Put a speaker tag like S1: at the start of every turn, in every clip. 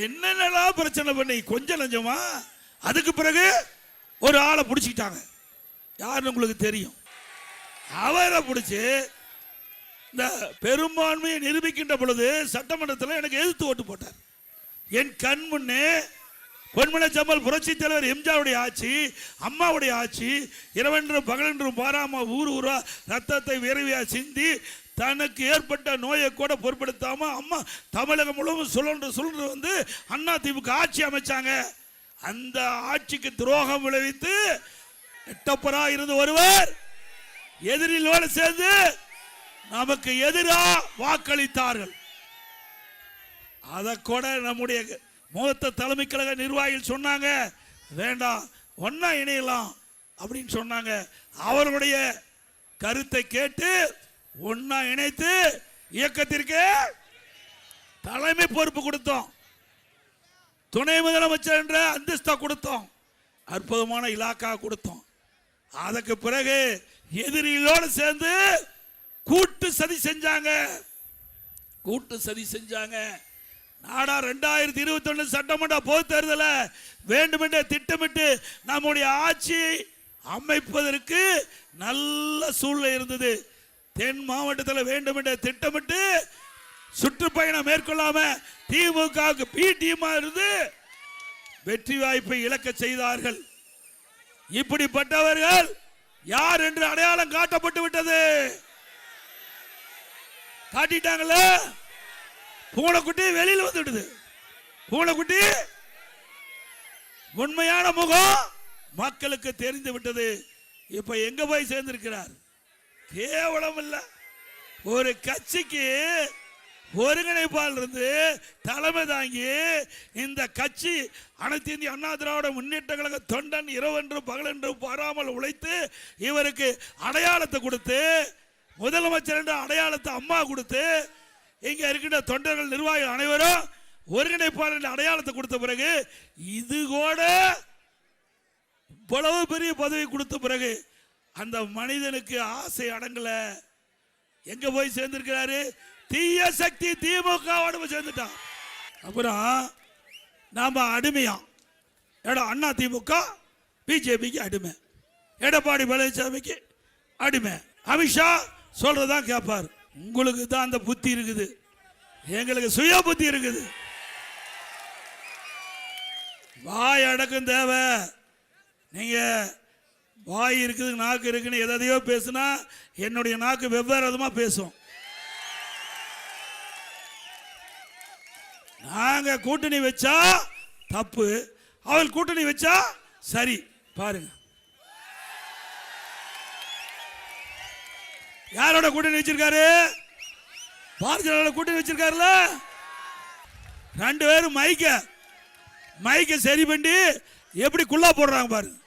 S1: என்னென்னலாம் பிரச்சனை பண்ணி கொஞ்சம் லஞ்சமா. அதுக்கு பிறகு ஒரு ஆளை பிடிச்சிக்கிட்டாங்க. யாருன்னு உங்களுக்கு தெரியும். அவரை பிடிச்சி இந்த பெரும்பான்மையை நிரூபிக்கின்ற பொழுது சட்டமன்றத்தில் எனக்கு எதிர்த்து ஓட்டு போட்டார். என் கண் முன்னே பொன்மன செம்மல் புரட்சி தலைவர் எம்ஜிஆருடைய ஆட்சி, அம்மாவுடைய ஆட்சி, இரவென்றும் பகலென்றும் பாராம ஊர் ஊரா ரத்தத்தை விரைவியா சிந்தி தனக்கு ஏற்பட்ட நோயை கூட பொருட்படுத்தாம அம்மா தமிழகம் முழுவதும் சுழன்று வந்து அண்ணா திமுக ஆட்சி அமைச்சாங்க. அந்த ஆட்சிக்கு துரோகம் விளைவித்து எட்டப்பரா இருந்து ஒருவர் எதிரிலோடு சேர்ந்து நமக்கு எதிராக வாக்களித்தார்கள். அதை கூட நம்முடைய மூத்த தலைமை கழக நிர்வாகிகள் சொன்னாங்க, வேண்டாம் ஒன்னா இணையலாம் அப்படின்னு சொன்னாங்க. அவர்களுடைய கருத்தை கேட்டு ஒன்னா இணைத்து இயக்கத்திற்கு தலைமை பொறுப்பு கொடுத்தோம். துணை முதலமைச்சர் என்ற அந்தஸ்தா கொடுத்தோம். அற்புதமான இலாக்கா கொடுத்தோம். அதற்கு பிறகு எதிரிகளோடு சேர்ந்து கூட்டு சதி செஞ்சாங்க. நாடா 2021 சட்டமன்ற பொது தேர்தல வேண்டுமென்றே திட்டமிட்டு நம்முடைய ஆட்சி அமைப்பதற்கு நல்ல சூழ்நிலை இருந்தது. தென் மாவட்டத்தில் வேண்டுமென்றே திட்டமிட்டு சுற்றுப்பயணம் மேற்கொள்ளாம திமுக பி டீமா இருந்து வெற்றி வாய்ப்பை இழக்க செய்தார்கள். இப்படிப்பட்டவர்கள் யார் என்று அடையாளம் காட்டப்பட்டு விட்டது. காட்டிட்டாங்கல்ல. பூனைக்குட்டி வெளியில் வந்துடுது. பூனைக்குட்டி உண்மையான முகம் மக்களுக்கு தெரிந்து விட்டது. இப்ப எங்க போய் சேர்ந்திருக்கிறார்? கேவலம் இல்ல, ஒரு கட்சிக்கு ஒருங்கிணைப்பாளர் இருந்து தலைமை தாங்கி இந்த கட்சி அனைத்து இந்திய அண்ணா திராவிட முன்னேற்ற கழக தொண்டன் இரவென்றும் பகலென்றும் பாராமல் உழைத்து இவருக்கு அடையாளத்தை கொடுத்து முதலமைச்சர் என்ற அடையாளத்தை அம்மா கொடுத்து இங்க இருக்கின்ற தொண்டர்கள் நிர்வாகிகள் அனைவரும் ஒருங்கிணைப்பாளர் என்ற அடையாளத்தை கொடுத்த பிறகு இது கூட இவ்வளவு பெரிய பதவி கொடுத்த பிறகு அந்த மனிதனுக்கு ஆசை அடங்கல. எங்க போய் சேர்ந்திருக்கிறாரு? தீய சக்தி திமுக சேர்ந்துட்டான். அப்புறம் நாம அடிமையா அண்ணா திமுக பிஜேபிக்கு அடிமை, எடப்பாடி பழனிசாமிக்கு அடிமை, அமித்ஷா சொல்றதான் கேட்பார். உங்களுக்கு தான் அந்த புத்தி இருக்குது, எங்களுக்கு சுய புத்தி இருக்குது. வாய் அடக்கம் தேவை. நீங்க வாய் இருக்குது நாக்கு இருக்குன்னு எதையோ பேசுனா என்னுடைய நாக்கு வெவ்வேறு விதமா பேசும். நாங்க கூட்டணி வச்சா தப்பு, அவள் கூட்டணி வச்சா சரி. பாருங்க யாரோட கூட்டணி வச்சிருக்காரு? பாரதிய ஜனதா கூட்டணி வச்சிருக்காருல. ரெண்டு பேரும் மைக்க சரி பண்ணி எப்படி குள்ளா போடுறாங்க பாருங்க.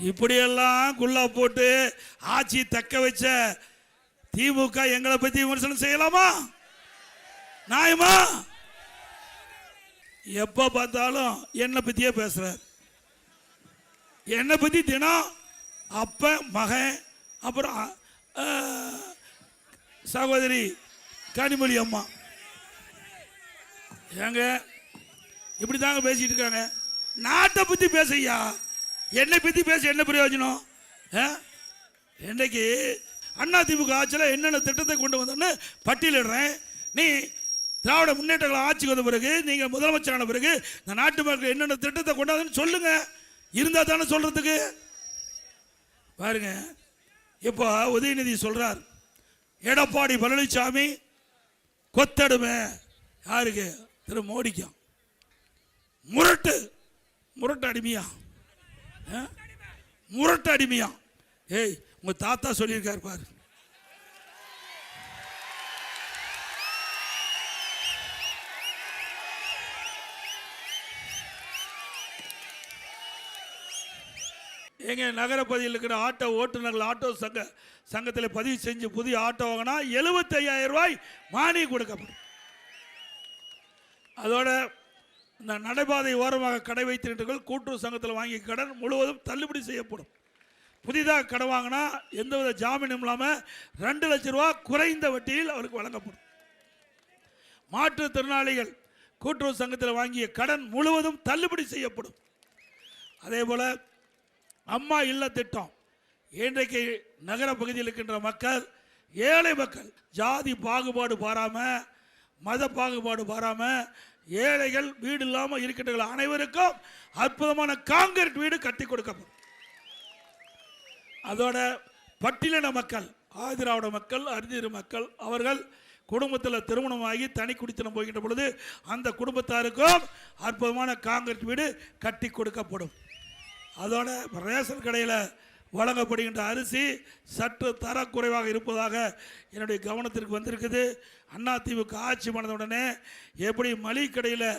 S1: இப்படியெல்லாம் குள்ளா போட்டு ஆட்சி தக்க வச்ச திமுக எங்களை பத்தி விமர்சனம் செய்யலாமா? நியாயமா? எப்ப பார்த்தாலும் என்னை பத்தியே பேசுறார். என்னை பத்தி தினம் அப்ப மகன் அப்புறம் சகோதரி கனிமொழி அம்மா ஏங்க இப்படி தாங்க பேசிட்டு இருக்காங்க. நாட்டை பத்தி பேசையா, என்னை பத்தி பேச என்ன பிரயோஜனம்? இன்னைக்கு அண்ணா திமுக ஆட்சியில் என்னென்ன திட்டத்தை கொண்டு வந்தோன்னு பட்டியலிடுறேன். நீ திராவிட முன்னேற்ற ஆட்சிக்கு வந்த பிறகு நீங்க முதலமைச்சரான பிறகு இந்த நாட்டு மக்கள் என்னென்ன திட்டத்தை கொண்டாதுன்னு சொல்லுங்க. இருந்தா தானே சொல்றதுக்கு. பாருங்க இப்போ உதயநிதி சொல்றார், எடப்பாடி பழனிசாமி கொத்தடுமை. யாருக்கு? திரு மோடிக்கும். முரட்டு அடிமையா, முரட்டு அடிமையா. ஏய் உங்க தாத்தா சொல்லியிருக்காரு பாரு. எங்க நகரப்பகுதியில் இருக்கிற ஆட்டோ ஓட்டுநர்கள் ஆட்டோ சங்கத்தில் பதிவு செஞ்சு புதிய ஆட்டோ வாங்கினா 75,000 ரூபாய் மானியம் கொடுக்கப்படும். அதோட இந்த நடைபாதை ஓரமாக கடை வைத்திருக்கிறவர்கள் கூட்டுறவு சங்கத்தில் வாங்கி கடன் முழுவதும் தள்ளுபடி செய்யப்படும். புதிதாக கடன் வாங்கினா எந்தவித ஜாமீனும் இல்லாமல் 2 லட்சம் ரூபாய் குறைந்த வட்டியில் அவருக்கு வழங்கப்படும். மாற்றுத்திறனாளிகள் கூட்டுறவு சங்கத்தில் வாங்கிய கடன் முழுவதும் தள்ளுபடி செய்யப்படும். அதே போல அம்மா இல்ல திட்டம் இன்றைக்கு நகர பகுதியில் இருக்கின்ற மக்கள், ஏழை மக்கள், ஜாதி பாகுபாடு பாராம, மத பாகுபாடு பாராம, ஏழைகள் வீடு இல்லாமல் இருக்கின்ற அனைவருக்கும் அற்புதமான காங்கிரீட் வீடு கட்டி கொடுக்கப்படும். அதோட பட்டியலின மக்கள், ஆதிராவிட மக்கள், அரிதிரு மக்கள், அவர்கள் குடும்பத்தில் திருமணமாகி தனி குடித்தனம் போகின்ற பொழுது அந்த குடும்பத்தாருக்கும் அற்புதமான காங்கிரீட் வீடு கட்டி கொடுக்கப்படும். அதோட ரேஷன் கடையில் வழங்கப்படுகின்ற அரிசி சற்று தரக்குறைவாக இருப்பதாக என்னுடைய கவனத்திற்கு வந்திருக்குது. அதிமுக ஆட்சி பண்ணவுடனே எப்படி மளிகை கடையில்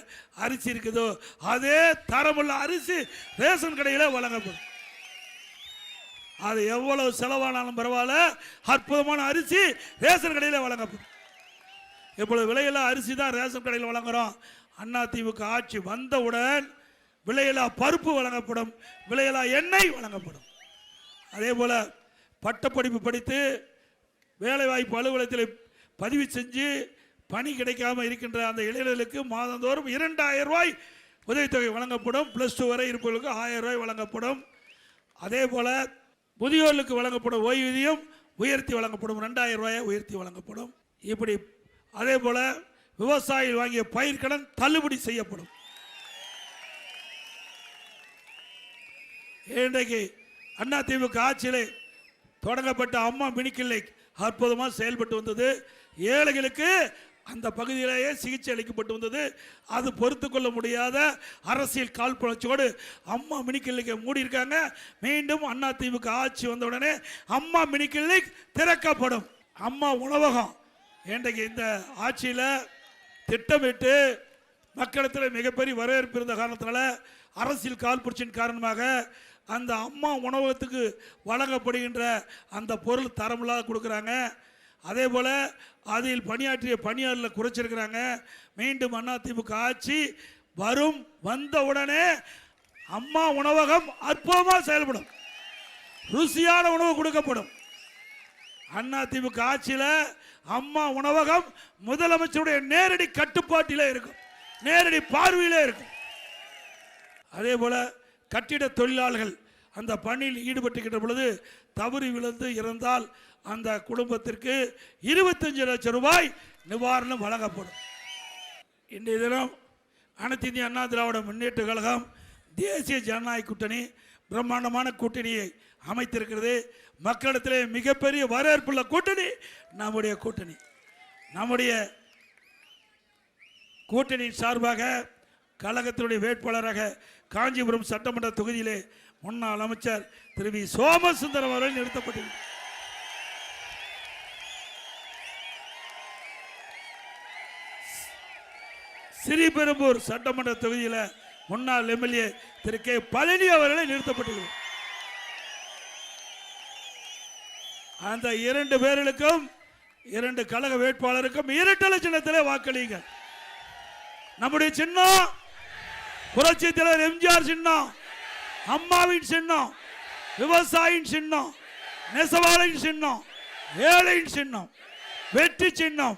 S1: அரிசி இருக்குதோ அதே தரமுள்ள அரிசி ரேஷன் கடையில் வழங்கப்படும். அது எவ்வளவு செலவானாலும் பரவாயில்ல, அற்புதமான அரிசி ரேஷன் கடையில் வழங்கப்படும். இப்பொழுது விலையில்லா அரிசி தான் ரேஷன் கடையில் வழங்குகிறோம். அதிமுக ஆட்சி வந்தவுடன் விலையில்லா பருப்பு வழங்கப்படும், விலையில்லா எண்ணெய் வழங்கப்படும். அதே போல் பட்டப்படிப்பு படித்து வேலைவாய்ப்பு அலுவலகத்தில் பதிவு செஞ்சு பணி கிடைக்காமல் இருக்கின்ற அந்த இளைஞர்களுக்கு மாதந்தோறும் 2000 ரூபாய் உதவித்தொகை வழங்கப்படும். +2 வரை இருப்பவர்களுக்கு 1000 ரூபாய் வழங்கப்படும். அதே போல் முதியோர்களுக்கு வழங்கப்படும் ஓய்வூதியம் உயர்த்தி வழங்கப்படும், 2000 ரூபாயை உயர்த்தி வழங்கப்படும். இப்படி அதே போல் விவசாயிகள் வாங்கிய பயிர்க்கடன் தள்ளுபடி செய்யப்படும். இன்றைக்கு அதிமுக ஆட்சியிலே தொடங்கப்பட்ட அம்மா மினி கிளினிக் அற்புதமாக செயல்பட்டு வந்தது. ஏழைகளுக்கு அந்த பகுதியிலேயே சிகிச்சை அளிக்கப்பட்டு வந்தது. அது பொறுத்து கொள்ள முடியாத அரசியல் காழ்ப்புணர்ச்சியோடு அம்மா மினி கிளினிக்கை மூடியிருக்காங்க. மீண்டும் அதிமுக ஆட்சி வந்தவுடனே அம்மா மினி கிளினிக் திறக்கப்படும். அம்மா உணவகம் இன்றைக்கு இந்த ஆட்சியில் திட்டமிட்டு மக்களிடத்தில் மிகப்பெரிய வரவேற்பு இருந்த காரணத்தினால அரசியல் காழ்ப்புணர்ச்சியின் காரணமாக அந்த அம்மா உணவகத்துக்கு வழங்கப்படுகின்ற அந்த பொருள் தரமில்லாத கொடுக்குறாங்க. அதே போல் அதில் பணியாற்றிய பணியாளர்களை குறைச்சிருக்கிறாங்க. மீண்டும் அதிமுக ஆட்சி வந்தவுடனே அம்மா உணவகம் அற்புதமாக செயல்படும், ருசியான உணவு கொடுக்கப்படும். அதிமுக ஆட்சியில் அம்மா உணவகம் முதலமைச்சருடைய நேரடி கட்டுப்பாட்டிலே இருக்கும், நேரடி பார்வையிலே இருக்கும். அதே போல கட்டிட தொழிலாளர்கள் அந்த பணியில் ஈடுபட்டுக்கின்ற பொழுது தவறி விழுந்து இறந்தால் அந்த குடும்பத்திற்கு 25 லட்சம் ரூபாய் நிவாரணம் வழங்கப்படும். இன்றைய தினம் அனைத்து இந்திய அண்ணா திராவிட முன்னேற்ற கழகம் தேசிய ஜனநாயக கூட்டணி பிரம்மாண்டமான கூட்டணியை அமைத்திருக்கிறது. மக்களிடத்திலே மிகப்பெரிய வரவேற்புள்ள கூட்டணி நம்முடைய கூட்டணி. நம்முடைய கூட்டணியின் சார்பாக கழகத்தினுடைய வேட்பாளராக காஞ்சிபுரம் சட்டமன்ற தொகுதியிலே முன்னாள் அமைச்சர் திரு வி சோமசுந்தரம் அவர்கள் நிறுத்தப்பட்டார். ஸ்ரீபெரும்பூர் சட்டமன்ற தொகுதியில் முன்னாள் எம்எல்ஏ திரு கே பழனி அவர்களை நிறுத்தப்பட்டுள்ளார். அந்த 2 பேர்களுக்கும் 2 கழக வேட்பாளருக்கும் இரட்டை சின்னத்திலே வாக்களியுங்கள். நம்முடைய சின்னம் புரட்சி தலைவர் எம்ஜிஆர் சின்னம், அம்மாவின் சின்னம், விவசாயியின் சின்னம், நெசவாளின் சின்னம், ஏழையின் சின்னம், வெற்றி சின்னம்.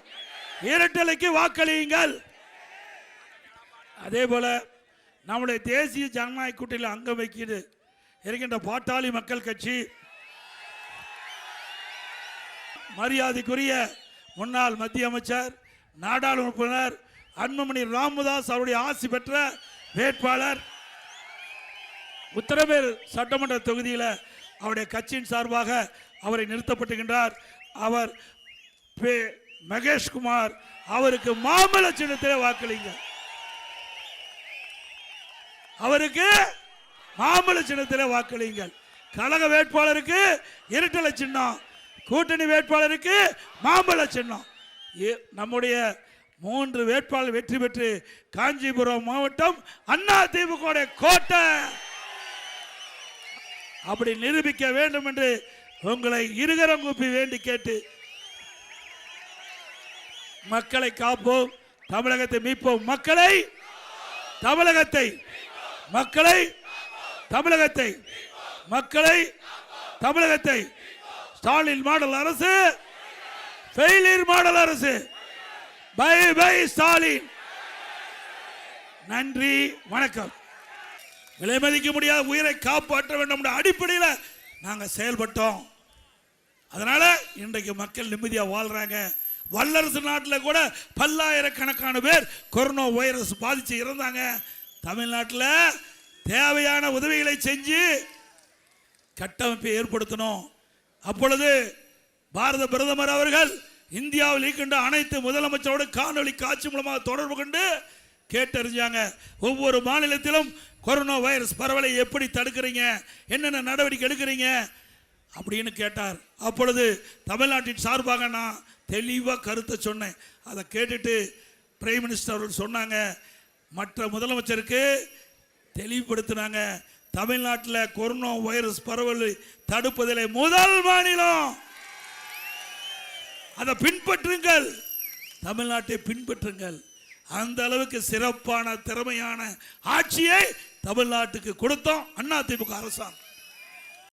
S1: இரட்டலைக்கு வாக்களியுங்கள். அதே போல நம்முடைய தேசிய ஜனநாயக கூட்டணியில் அங்கம் வைக்கிறது இருக்கின்ற பாட்டாளி மக்கள் கட்சி, மரியாதைக்குரிய முன்னாள் மத்திய அமைச்சர் நாடாளுமன்ற உறுப்பினர் அன்புமணி ராமதாஸ் அவருடைய ஆசி பெற்ற வேட்பாளர் உத்தரமேர் சட்டமன்ற தொகுதியில் அவருடைய கட்சியின் சார்பாக அவரை நிறுத்தப்பட்டுகின்றார். அவர் மகேஷ்குமார் அவருக்கு மாம்பழ சின்னத்திலே வாக்களிங்க. அவருக்கு மாம்பழ சின்னத்திலே வாக்களிங்கள். கழக வேட்பாளருக்கு இரட்டை சின்னம், கூட்டணி வேட்பாளருக்கு மாம்பழ சின்னம். நம்முடைய 3 வேட்பாளர் வெற்றி பெற்று காஞ்சிபுரம் மாவட்டம் அதிமுக கோட்டை அப்படி நிரூபிக்க வேண்டும் என்று உங்களை இருகரம் கூப்பி வேண்டி கேட்டு, மக்களை காப்போம், தமிழகத்தை மீட்போம். மக்களை தமிழகத்தை மக்களை தமிழகத்தை மக்களை தமிழகத்தை ஸ்டாலின் மாடல் அரசு, ஃபெயிலியர் மாடல் அரசு, பை பை ஸ்டாலின். நன்றி, வணக்கம். விலை மதிக்க முடியாத உயிரை காப்பாற்ற வேண்டும் அடிப்படையில் நாங்கள் செயல்பட்டோம். அதனால இன்றைக்கு மக்கள் நிம்மதியாக வாழ்றாங்க. வல்லரசு நாட்டில் கூட பல்லாயிரக்கணக்கான பேர் கொரோனா வைரஸ் பாதிச்சு இறந்தாங்க. தமிழ்நாட்டில் தேவையான உதவிகளை செஞ்சு கட்டமைப்பை ஏற்படுத்தணும். அப்பொழுது பாரத பிரதமர் அவர்கள் இந்தியாவில் இருக்கின்ற அனைத்து முதலமைச்சரோடு காணொலி காட்சி மூலமாக தொடர்பு கொண்டு கேட்டறிஞ்சாங்க. ஒவ்வொரு மாநிலத்திலும் கொரோனா வைரஸ் பரவலை எப்படி தடுக்கிறீங்க, என்னென்ன நடவடிக்கை எடுக்கிறீங்க அப்படின்னு கேட்டார். அப்பொழுது தமிழ்நாட்டின் சார்பாக நான் தெளிவாக கருத்தை சொன்னேன். அதை கேட்டுட்டு பிரைம் மினிஸ்டர் அவர்கள் சொன்னாங்க, மற்ற முதலமைச்சருக்கு தெளிவுபடுத்தினாங்க. தமிழ்நாட்டில் கொரோனா வைரஸ் பரவலை தடுப்பதில் முதல் மாநிலம், அதை பின்பற்றுங்கள், தமிழ்நாட்டை பின்பற்றுங்கள். அந்த அளவுக்கு சிறப்பான திறமையான ஆட்சியை தமிழ்நாட்டுக்கு கொடுத்தோம் அதிமுக அரசாங்கம்.